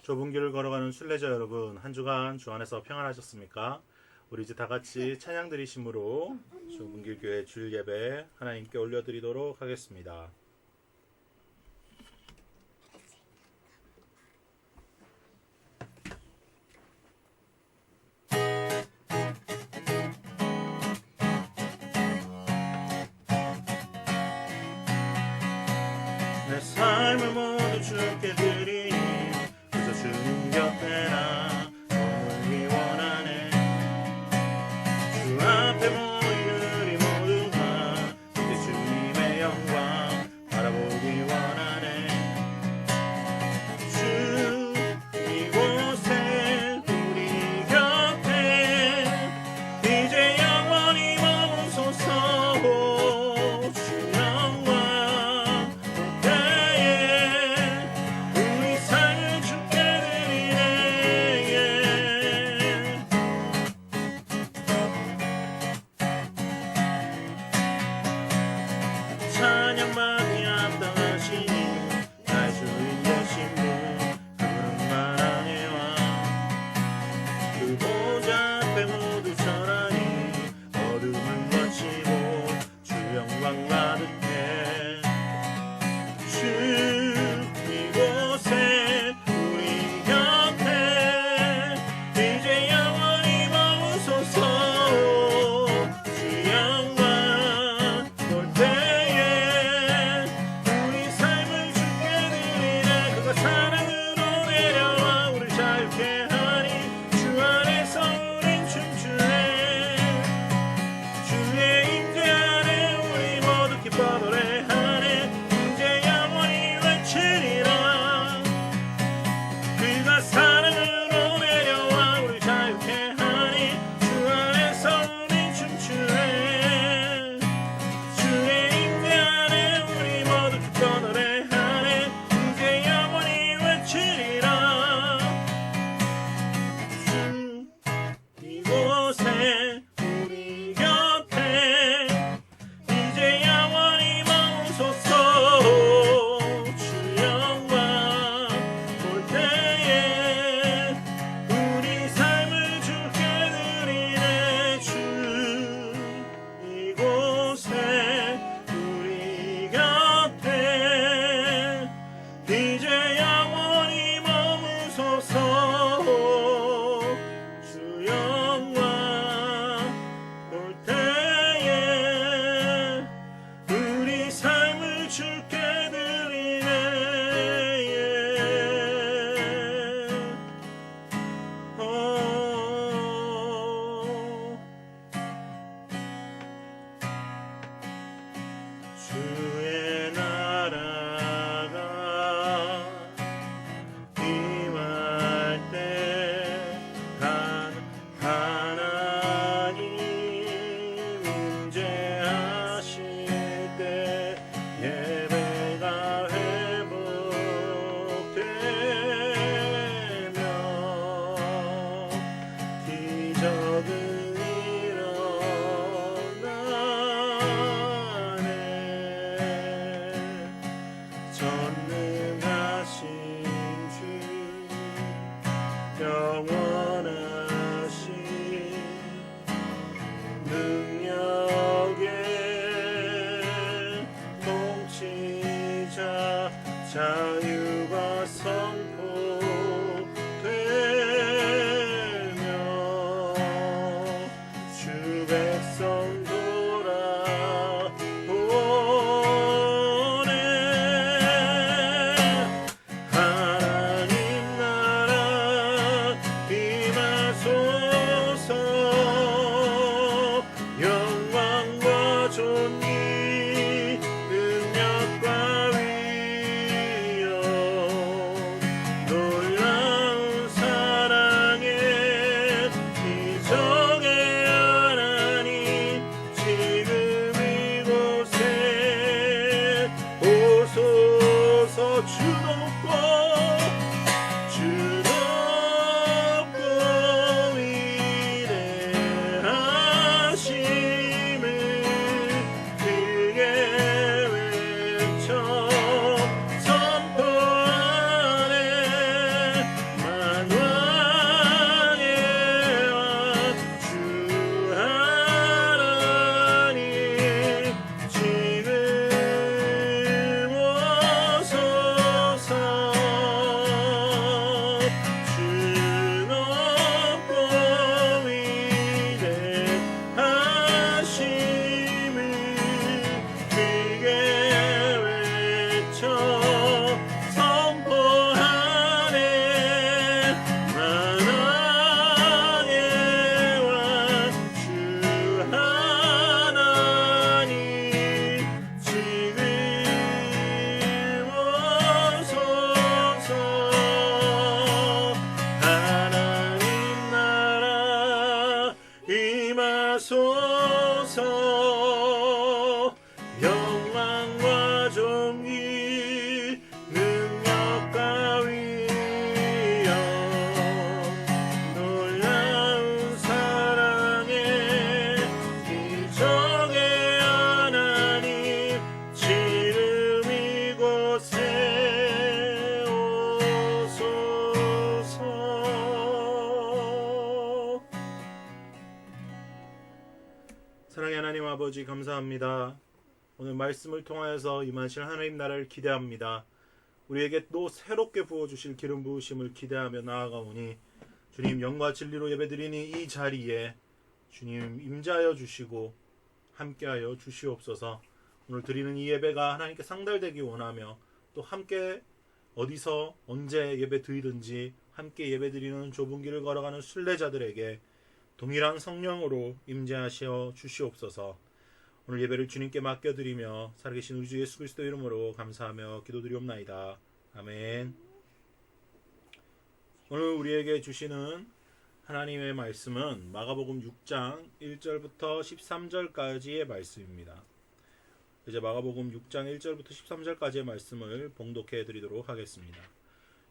좁은 길을 걸어가는 순례자 여러분, 한 주간 주 안에서 평안하셨습니까? 우리 이제 다 같이 찬양 드리심으로 좁은 길 교회 주일 예배 하나님께 올려드리도록 하겠습니다. 내 삶을 모두 주께 드리니 그저 주님 곁에 나 머물기 원하네. 주 앞에 모인 우리 모두가 이제 주님의 영광 바라보기 원하네. 주 이곳에 우리 곁에 이제 영원히 머무소서. 주 영광 우리 삶을 주께 드리네. 찬양받기 합당하시니 나의 주인 되신 분 그분은 만왕의 왕. 그 보좌 앞에 모두 절하니 어둠은 거치고 주 영광 가득해. 주 이곳에 우리 곁에 이제 영원히 머무소서. 주 영광 볼 때에 우리 삶을 주께 드리네. 그가 사랑으로 내려와 우리 자유케 하니 주 안에서 우린 춤추네. 주의 임재 안에 우리 모두 기뻐 노래하네. 이제 영원히 외치리라. 그가 사랑으로 내려와 우리 자유케 하니 주 안에서 우린 춤추네. 주의 임재 안에 우리 모두 기뻐 노래하네. 이제 영원히 외치리라. 주 이곳에 우리 곁에 이제 영원히 머무소서. 주 영광 볼 때에 우리 삶을 주께 드리네. 주 이곳에 우리 곁에 이제 영원히 머무소서. 주 영광 볼 때에 우리 삶을 주께 드리네. 주의 나라가 임할 때 하나님 임재하실 때 예배가 회복되며 기적은 일어나네. 전능하신 주 영원하신 능력의 통치자 자유가 선포되며 주 백성 돌아오네. 하나님 나라 임할 아버지 감사합니다. 오늘 말씀을 통하여서 임하실 하나님 나라를 기대합니다. 우리에게 또 새롭게 부어주실 기름 부으심을 기대하며 나아가오니 주님 영과 진리로 예배드리니 이 자리에 주님 임재하여 주시고 함께하여 주시옵소서. 오늘 드리는 이 예배가 하나님께 상달되기 원하며 또 함께 어디서 언제 예배 드리든지 함께 예배 드리는 좁은 길을 걸어가는 순례자들에게 동일한 성령으로 임재하시어 주시옵소서. 오늘 예배를 주님께 맡겨드리며 살아계신 우리 주 예수 그리스도 이름으로 감사하며 기도드리옵나이다. 아멘. 오늘 우리에게 주시는 하나님의 말씀은 마가복음 6장 1절부터 13절까지의 말씀입니다. 이제 마가복음 6장 1절부터 13절까지의 말씀을 봉독해 드리도록 하겠습니다.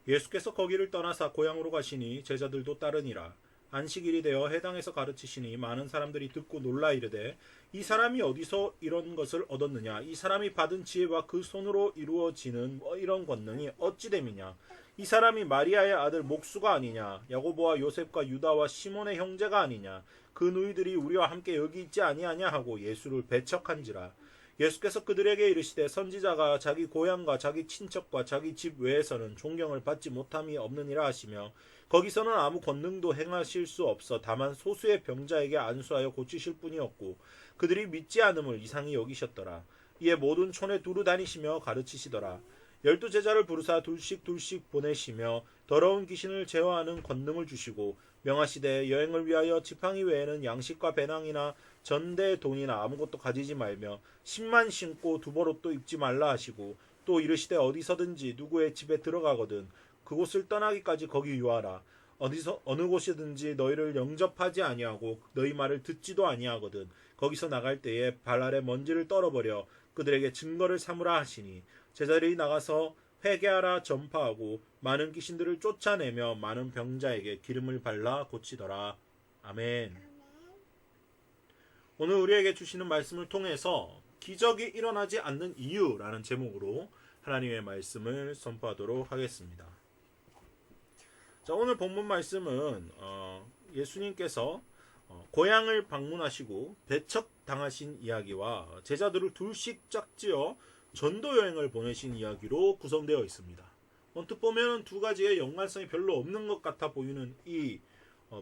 예수께서 거기를 떠나사 고향으로 가시니 제자들도 따르니라. 안식일이 되어 해당에서 가르치시니 많은 사람들이 듣고 놀라 이르되 이 사람이 어디서 이런 것을 얻었느냐? 이 사람이 받은 지혜와 그 손으로 이루어지는 이런 권능이 어찌 됨이냐? 이 사람이 마리아의 아들 목수가 아니냐? 야고보와 요셉과 유다와 시몬의 형제가 아니냐? 그 누이들이 우리와 함께 여기 있지 아니하냐 하고 예수를 배척한지라. 예수께서 그들에게 이르시되 선지자가 자기 고향과 자기 친척과 자기 집 외에서는 존경을 받지 못함이 없느니라 하시며 거기서는 아무 권능도 행하실 수 없어 다만 소수의 병자에게 안수하여 고치실 뿐이었고 그들이 믿지 않음을 이상히 여기셨더라. 이에 모든 촌에 두루 다니시며 가르치시더라. 12 제자를 부르사 둘씩 보내시며 더러운 귀신을 제어하는 권능을 주시고 명하시되 여행을 위하여 지팡이 외에는 양식과 배낭이나 전대 돈이나 아무것도 가지지 말며 신만 신고 두벌옷도 입지 말라 하시고 또 이르시되 어디서든지 누구의 집에 들어가거든 그곳을 떠나기까지 거기 유하라. 어느 곳이든지 너희를 영접하지 아니하고 너희 말을 듣지도 아니하거든 거기서 나갈 때에 발 아래 먼지를 떨어버려 그들에게 증거를 삼으라 하시니 제자들이 나가서 회개하라 전파하고 많은 귀신들을 쫓아내며 많은 병자에게 기름을 발라 고치더라. 아멘. 오늘 우리에게 주시는 말씀을 통해서 기적이 일어나지 않는 이유라는 제목으로 하나님의 말씀을 선포하도록 하겠습니다. 자, 오늘 본문 말씀은 예수님께서 고향을 방문하시고 배척당하신 이야기와 제자들을 둘씩 짝지어 전도 여행을 보내신 이야기로 구성되어 있습니다. 언뜻 보면 두 가지의 연관성이 별로 없는 것 같아 보이는 이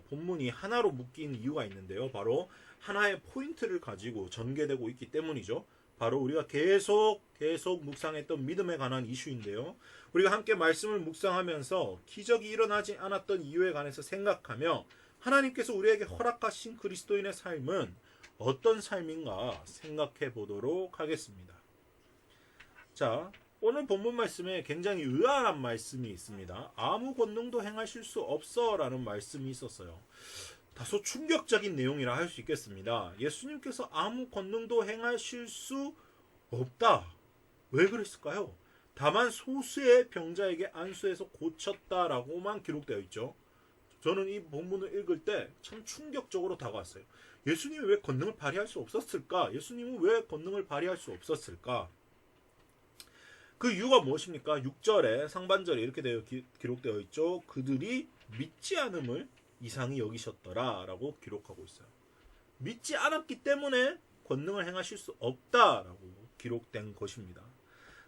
본문이 하나로 묶인 이유가 있는데요. 바로 하나의 포인트를 가지고 전개되고 있기 때문이죠. 바로 우리가 계속 묵상했던 믿음에 관한 이슈인데요. 우리가 함께 말씀을 묵상하면서 기적이 일어나지 않았던 이유에 관해서 생각하며 하나님께서 우리에게 허락하신 그리스도인의 삶은 어떤 삶인가 생각해 보도록 하겠습니다. 자, 오늘 본문 말씀에 굉장히 의아한 말씀이 있습니다. 아무 권능도 행하실 수 없어 라는 말씀이 있었어요. 다소 충격적인 내용이라 할 수 있겠습니다. 예수님께서 아무 권능도 행하실 수 없다. 왜 그랬을까요? 다만 소수의 병자에게 안수해서 고쳤다라고만 기록되어 있죠. 저는 이 본문을 읽을 때 참 충격적으로 다가왔어요. 예수님이 왜 권능을 발휘할 수 없었을까? 예수님은 왜 권능을 발휘할 수 없었을까? 그 이유가 무엇입니까? 6절에 상반절에 이렇게 기록되어 있죠. 그들이 믿지 않음을 이상히 여기셨더라 라고 기록하고 있어요. 믿지 않았기 때문에 권능을 행하실 수 없다라고 기록된 것입니다.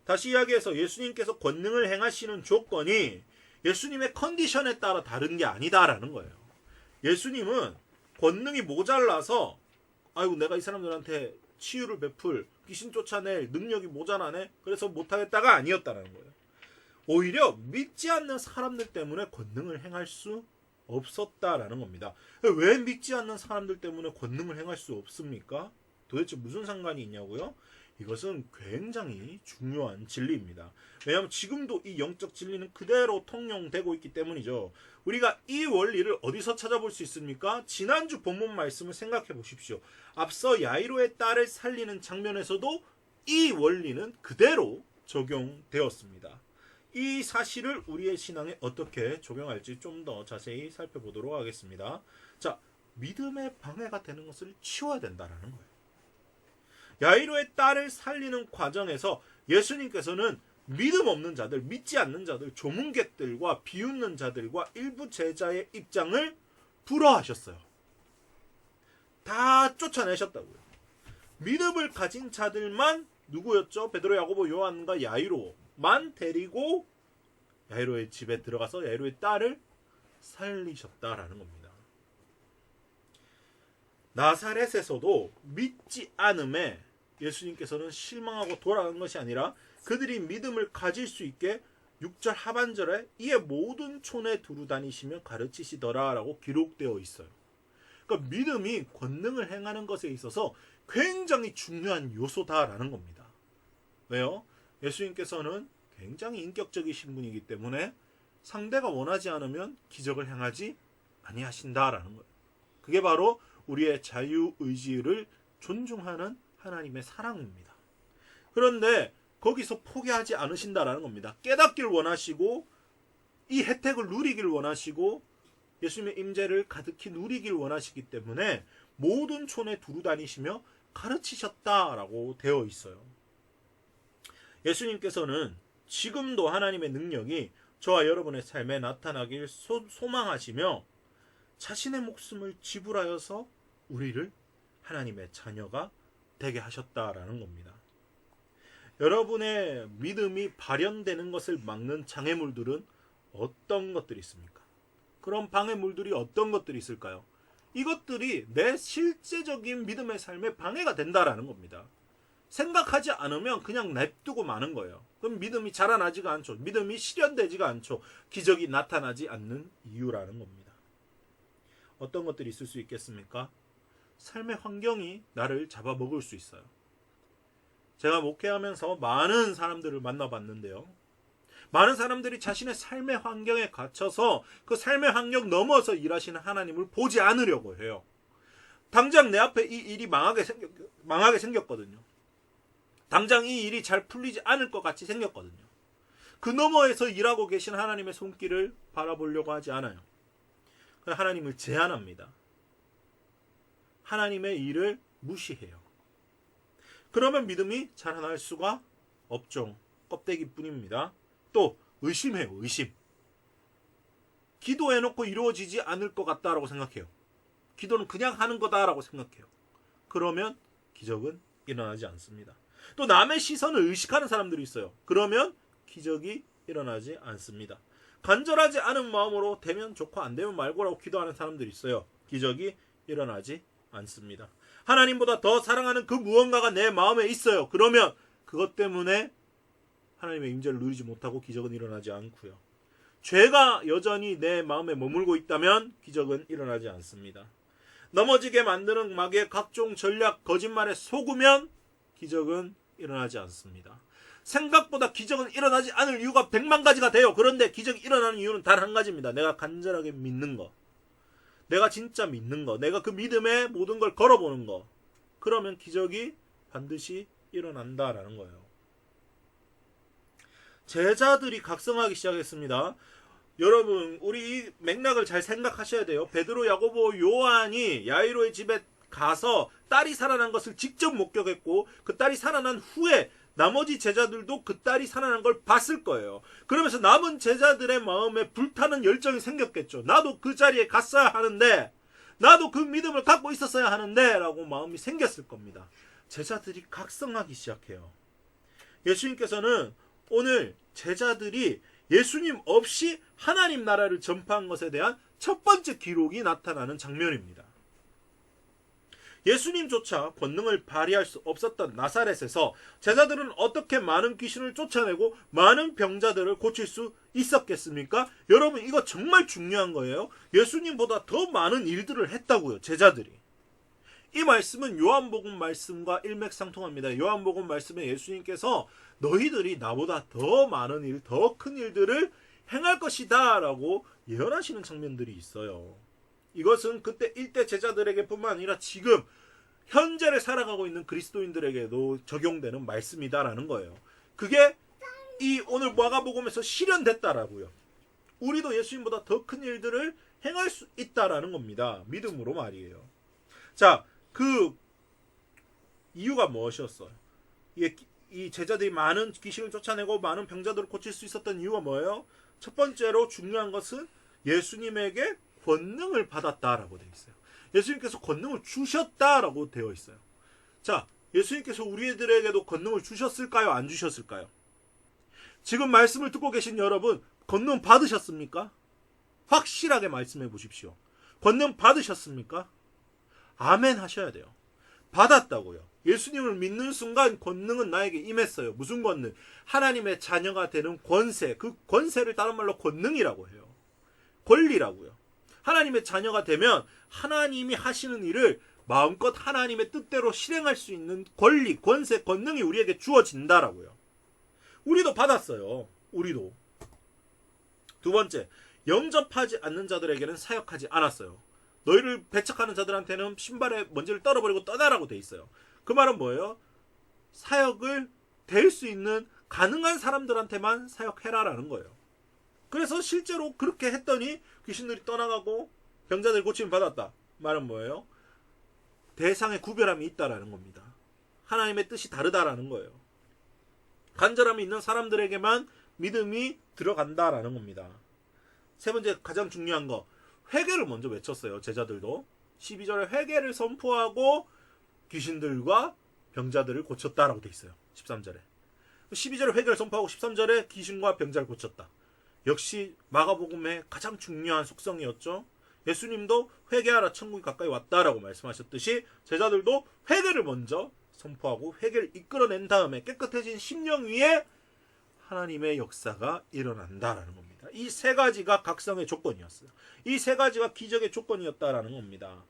다시 이야기해서 예수님께서 권능을 행하시는 조건이 예수님의 컨디션에 따라 다른 게 아니다라는 거예요. 예수님은 권능이 모자라서 아이고 내가 이 사람들한테 치유를 베풀 귀신 쫓아낼 능력이 모자라네 그래서 못하겠다가 아니었다는 거예요. 오히려 믿지 않는 사람들 때문에 권능을 행할 수 없었다라는 겁니다. 왜 믿지 않는 사람들 때문에 권능을 행할 수 없습니까? 도대체 무슨 상관이 있냐고요? 이것은 굉장히 중요한 진리입니다. 왜냐하면 지금도 이 영적 진리는 그대로 통용되고 있기 때문이죠. 우리가 이 원리를 어디서 찾아볼 수 있습니까? 지난주 본문 말씀을 생각해 보십시오. 앞서 야이로의 딸을 살리는 장면에서도 이 원리는 그대로 적용되었습니다. 이 사실을 우리의 신앙에 어떻게 적용할지 좀 더 자세히 살펴보도록 하겠습니다. 자, 믿음의 방해가 되는 것을 치워야 된다는 거예요. 야이로의 딸을 살리는 과정에서 예수님께서는 믿음 없는 자들, 믿지 않는 자들, 조문객들과 비웃는 자들과 일부 제자의 입장을 불허하셨어요. 다 쫓아내셨다고요. 믿음을 가진 자들만 누구였죠? 베드로, 야고보, 요한과 야이로만 데리고 야이로의 집에 들어가서 야이로의 딸을 살리셨다라는 겁니다. 나사렛에서도 믿지 않음에 예수님께서는 실망하고 돌아간 것이 아니라 그들이 믿음을 가질 수 있게 6절 하반절에 이에 모든 촌에 두루 다니시며 가르치시더라 라고 기록되어 있어요. 그러니까 믿음이 권능을 행하는 것에 있어서 굉장히 중요한 요소다라는 겁니다. 왜요? 예수님께서는 굉장히 인격적이신 분이기 때문에 상대가 원하지 않으면 기적을 행하지 아니하신다라는 거예요. 그게 바로 우리의 자유의지를 존중하는 하나님의 사랑입니다. 그런데 거기서 포기하지 않으신다라는 겁니다. 깨닫길 원하시고 이 혜택을 누리길 원하시고 예수님의 임재를 가득히 누리길 원하시기 때문에 모든 촌에 두루 다니시며 가르치셨다라고 되어 있어요. 예수님께서는 지금도 하나님의 능력이 저와 여러분의 삶에 나타나길 소망하시며 자신의 목숨을 지불하여서 우리를 하나님의 자녀가 되게 하셨다라는 겁니다. 여러분의 믿음이 발현되는 것을 막는 장애물들은 어떤 것들이 있습니까? 그런 방해물들이 어떤 것들이 있을까요? 이것들이 내 실제적인 믿음의 삶에 방해가 된다라는 겁니다. 생각하지 않으면 그냥 냅두고 마는 거예요. 그럼 믿음이 자라나지가 않죠. 믿음이 실현되지가 않죠. 기적이 나타나지 않는 이유라는 겁니다. 어떤 것들이 있을 수 있겠습니까? 삶의 환경이 나를 잡아먹을 수 있어요. 제가 목회하면서 많은 사람들을 만나봤는데요. 많은 사람들이 자신의 삶의 환경에 갇혀서 그 삶의 환경 넘어서 일하시는 하나님을 보지 않으려고 해요. 당장 내 앞에 이 일이 망하게 생겼거든요. 당장 이 일이 잘 풀리지 않을 것 같이 생겼거든요. 그 너머에서 일하고 계신 하나님의 손길을 바라보려고 하지 않아요. 하나님을 제한합니다. 하나님의 일을 무시해요. 그러면 믿음이 자라날 수가 없죠. 껍데기뿐입니다. 또 의심해요. 의심. 기도해놓고 이루어지지 않을 것 같다라고 생각해요. 기도는 그냥 하는 거다라고 생각해요. 그러면 기적은 일어나지 않습니다. 또 남의 시선을 의식하는 사람들이 있어요. 그러면 기적이 일어나지 않습니다. 간절하지 않은 마음으로 되면 좋고 안 되면 말고라고 기도하는 사람들이 있어요. 기적이 일어나지 않습니다. 하나님보다 더 사랑하는 그 무언가가 내 마음에 있어요. 그러면 그것 때문에 하나님의 임재를 누리지 못하고 기적은 일어나지 않고요. 죄가 여전히 내 마음에 머물고 있다면 기적은 일어나지 않습니다. 넘어지게 만드는 마귀의 각종 전략, 거짓말에 속으면 기적은 일어나지 않습니다. 생각보다 기적은 일어나지 않을 이유가 100만 가지가 돼요. 그런데 기적이 일어나는 이유는 단 한 가지입니다. 내가 간절하게 믿는 거. 내가 진짜 믿는 거. 내가 그 믿음에 모든 걸 걸어보는 거. 그러면 기적이 반드시 일어난다라는 거예요. 제자들이 각성하기 시작했습니다. 여러분, 우리 이 맥락을 잘 생각하셔야 돼요. 베드로, 야고보, 요한이 야이로의 집에 가서 딸이 살아난 것을 직접 목격했고 그 딸이 살아난 후에 나머지 제자들도 그 딸이 살아난 걸 봤을 거예요. 그러면서 남은 제자들의 마음에 불타는 열정이 생겼겠죠. 나도 그 자리에 갔어야 하는데, 나도 그 믿음을 갖고 있었어야 하는데 라고 마음이 생겼을 겁니다. 제자들이 각성하기 시작해요. 예수님께서는 오늘 제자들이 예수님 없이 하나님 나라를 전파한 것에 대한 첫 번째 기록이 나타나는 장면입니다. 예수님조차 권능을 발휘할 수 없었던 나사렛에서 제자들은 어떻게 많은 귀신을 쫓아내고 많은 병자들을 고칠 수 있었겠습니까? 여러분, 이거 정말 중요한 거예요. 예수님보다 더 많은 일들을 했다고요, 제자들이. 이 말씀은 요한복음 말씀과 일맥상통합니다. 요한복음 말씀에 예수님께서 너희들이 나보다 더 많은 일, 더 큰 일들을 행할 것이다 라고 예언하시는 장면들이 있어요. 이것은 그때 일대 제자들에게 뿐만 아니라 지금 현재를 살아가고 있는 그리스도인들에게도 적용되는 말씀이다라는 거예요. 그게 이 오늘 마가복음에서 실현됐다라고요. 우리도 예수님보다 더 큰 일들을 행할 수 있다라는 겁니다. 믿음으로 말이에요. 자, 그 이유가 무엇이었어요? 이 제자들이 많은 귀신을 쫓아내고 많은 병자들을 고칠 수 있었던 이유가 뭐예요? 첫 번째로 중요한 것은 예수님에게 권능을 받았다라고 되어 있어요. 예수님께서 권능을 주셨다라고 되어 있어요. 자, 예수님께서 우리들에게도 권능을 주셨을까요? 안 주셨을까요? 지금 말씀을 듣고 계신 여러분, 권능 받으셨습니까? 확실하게 말씀해 보십시오. 권능 받으셨습니까? 아멘 하셔야 돼요. 받았다고요. 예수님을 믿는 순간 권능은 나에게 임했어요. 무슨 권능? 하나님의 자녀가 되는 권세. 그 권세를 다른 말로 권능이라고 해요. 권리라고요. 하나님의 자녀가 되면 하나님이 하시는 일을 마음껏 하나님의 뜻대로 실행할 수 있는 권리, 권세, 권능이 우리에게 주어진다라고요. 우리도 받았어요. 우리도. 두 번째, 영접하지 않는 자들에게는 사역하지 않았어요. 너희를 배척하는 자들한테는 신발에 먼지를 떨어버리고 떠나라고 돼 있어요. 그 말은 뭐예요? 사역을 될 수 있는 가능한 사람들한테만 사역해라라는 거예요. 그래서 실제로 그렇게 했더니 귀신들이 떠나가고 병자들 고침을 받았다. 말은 뭐예요? 대상의 구별함이 있다라는 겁니다. 하나님의 뜻이 다르다라는 거예요. 간절함이 있는 사람들에게만 믿음이 들어간다라는 겁니다. 세 번째, 가장 중요한 거, 회개를 먼저 외쳤어요. 제자들도 12절에 회개를 선포하고 귀신들과 병자들을 고쳤다라고 돼 있어요. 13절에 12절에 회개를 선포하고 13절에 귀신과 병자를 고쳤다. 역시 마가복음의 가장 중요한 속성이었죠. 예수님도 회개하라 천국이 가까이 왔다라고 말씀하셨듯이 제자들도 회개를 먼저 선포하고 회개를 이끌어낸 다음에 깨끗해진 심령 위에 하나님의 역사가 일어난다라는 겁니다. 이 세 가지가 각성의 조건이었어요. 이 세 가지가 기적의 조건이었다라는 겁니다.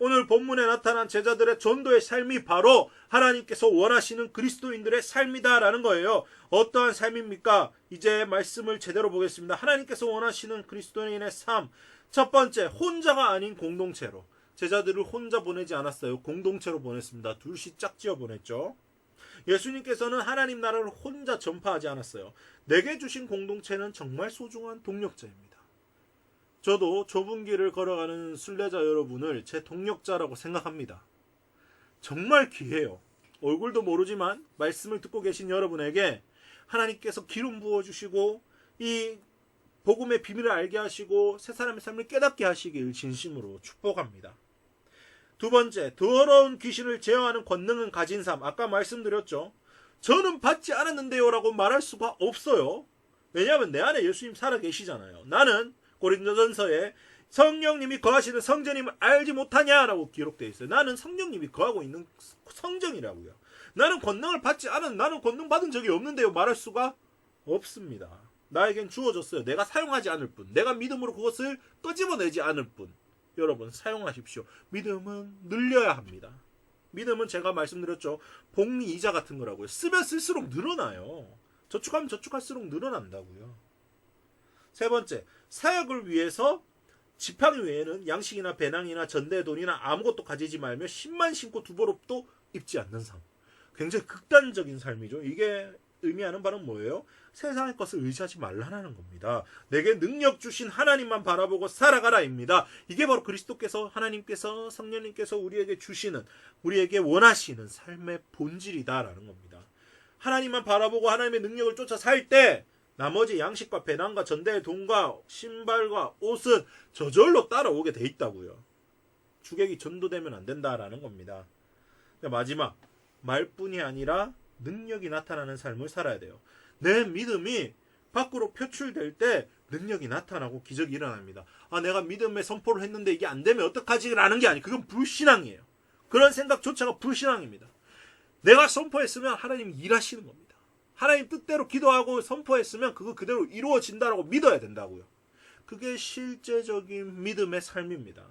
오늘 본문에 나타난 제자들의 전도의 삶이 바로 하나님께서 원하시는 그리스도인들의 삶이다라는 거예요. 어떠한 삶입니까? 이제 말씀을 제대로 보겠습니다. 하나님께서 원하시는 그리스도인의 삶. 첫 번째, 혼자가 아닌 공동체로. 제자들을 혼자 보내지 않았어요. 공동체로 보냈습니다. 둘씩 짝지어 보냈죠. 예수님께서는 하나님 나라를 혼자 전파하지 않았어요. 내게 주신 공동체는 정말 소중한 동력자입니다. 저도 좁은 길을 걸어가는 순례자 여러분을 제 동력자라고 생각합니다. 정말 귀해요. 얼굴도 모르지만 말씀을 듣고 계신 여러분에게 하나님께서 기름 부어주시고 이 복음의 비밀을 알게 하시고 새 사람의 삶을 깨닫게 하시길 진심으로 축복합니다. 두 번째, 더러운 귀신을 제어하는 권능은 가진 삶. 아까 말씀드렸죠. 저는 받지 않았는데요 라고 말할 수가 없어요. 왜냐하면 내 안에 예수님 살아계시잖아요. 나는 고린도전서에 성령님이 거하시는 성전임을 알지 못하냐라고 기록되어 있어요. 나는 성령님이 거하고 있는 성전이라고요. 나는 권능을 받지 않은, 나는 권능 받은 적이 없는데요 말할 수가 없습니다. 나에겐 주어졌어요. 내가 사용하지 않을 뿐, 내가 믿음으로 그것을 끄집어내지 않을 뿐. 여러분 사용하십시오. 믿음은 늘려야 합니다. 믿음은 제가 말씀드렸죠. 복리 이자 같은 거라고요. 쓰면 쓸수록 늘어나요. 저축하면 저축할수록 늘어난다고요. 세 번째, 사역을 위해서 지팡이 외에는 양식이나 배낭이나 전대의 돈이나 아무것도 가지지 말며 신만 신고 두벌옷도 입지 않는 삶. 굉장히 극단적인 삶이죠. 이게 의미하는 바는 뭐예요? 세상의 것을 의지하지 말라는 겁니다. 내게 능력 주신 하나님만 바라보고 살아가라입니다. 이게 바로 그리스도께서, 하나님께서, 성령님께서 우리에게 주시는, 우리에게 원하시는 삶의 본질이다라는 겁니다. 하나님만 바라보고 하나님의 능력을 쫓아 살 때 나머지 양식과 배낭과 전대의 돈과 신발과 옷은 저절로 따라오게 돼 있다고요. 주객이 전도되면 안 된다라는 겁니다. 마지막, 말뿐이 아니라 능력이 나타나는 삶을 살아야 돼요. 내 믿음이 밖으로 표출될 때 능력이 나타나고 기적이 일어납니다. 아, 내가 믿음의 선포를 했는데 이게 안 되면 어떡하지? 라는 게 아니에요. 그건 불신앙이에요. 그런 생각조차가 불신앙입니다. 내가 선포했으면 하나님이 일하시는 겁니다. 하나님 뜻대로 기도하고 선포했으면 그거 그대로 이루어진다라고 믿어야 된다고요. 그게 실제적인 믿음의 삶입니다.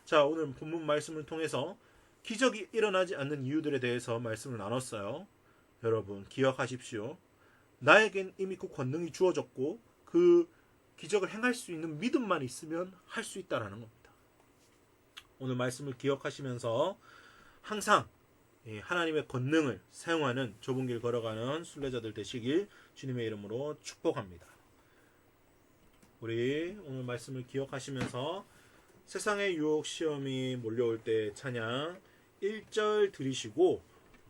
자, 오늘 본문 말씀을 통해서 기적이 일어나지 않는 이유들에 대해서 말씀을 나눴어요. 여러분 기억하십시오. 나에겐 이미 그 권능이 주어졌고 그 기적을 행할 수 있는 믿음만 있으면 할 수 있다라는 겁니다. 오늘 말씀을 기억하시면서 항상 하나님의 권능을 사용하는 좁은 길 걸어가는 순례자들 되시길 주님의 이름으로 축복합니다. 우리 오늘 말씀을 기억하시면서 세상의 유혹 시험이 몰려올 때 찬양 1절 드리시고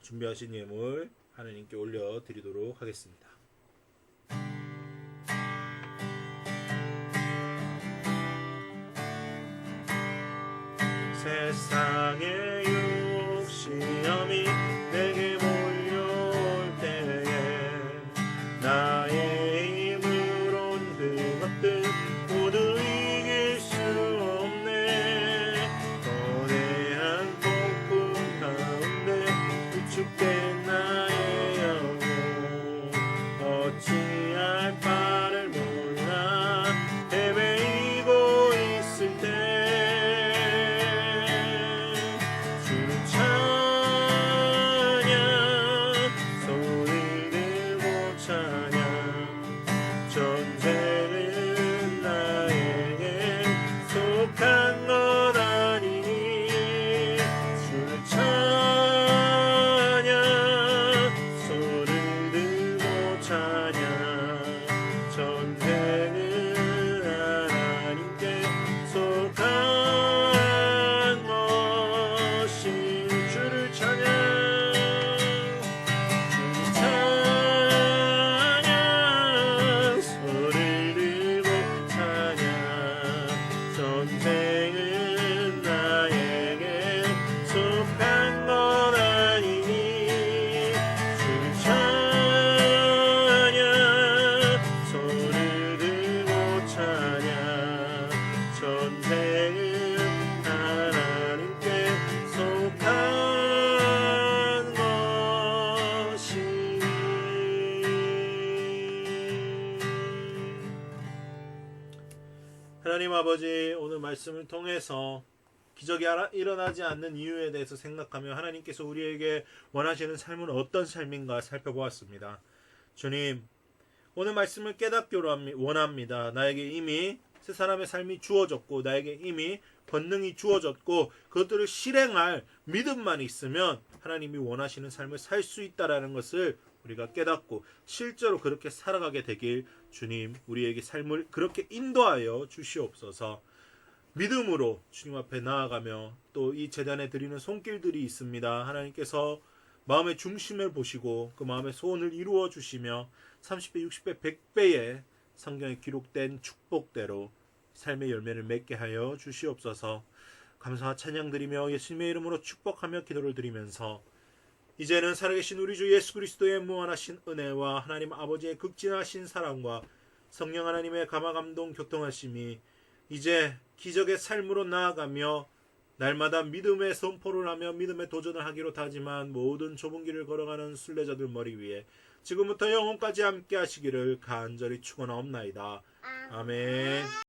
준비하신 예물 하나님께 올려드리도록 하겠습니다. 세상의 유혹 시험이 내 인생은 하나님께 속한 것이니. 하나님 아버지, 오늘 말씀을 통해서 기적이 일어나지 않는 이유에 대해서 생각하며 하나님께서 우리에게 원하시는 삶은 어떤 삶인가 살펴보았습니다. 주님, 오늘 말씀을 깨닫기로 원합니다. 나에게 이미 새 사람의 삶이 주어졌고 나에게 이미 권능이 주어졌고 그것들을 실행할 믿음만 있으면 하나님이 원하시는 삶을 살 수 있다라는 것을 우리가 깨닫고 실제로 그렇게 살아가게 되길 주님, 우리에게 삶을 그렇게 인도하여 주시옵소서. 믿음으로 주님 앞에 나아가며 또 이 제단에 드리는 손길들이 있습니다. 하나님께서 마음의 중심을 보시고 그 마음의 소원을 이루어 주시며 30배, 60배, 100배의 성경에 기록된 축복대로 삶의 열매를 맺게 하여 주시옵소서. 감사와 찬양 드리며 예수님의 이름으로 축복하며 기도를 드리면서 이제는 살아계신 우리 주 예수 그리스도의 무한하신 은혜와 하나님 아버지의 극진하신 사랑과 성령 하나님의 감화감동 교통하심이 이제 기적의 삶으로 나아가며 날마다 믿음의 선포를 하며 믿음의 도전을 하기로 다짐한 모든 좁은 길을 걸어가는 순례자들 머리 위에 지금부터 영원까지 함께 하시기를 간절히 축원하옵나이다. 아멘.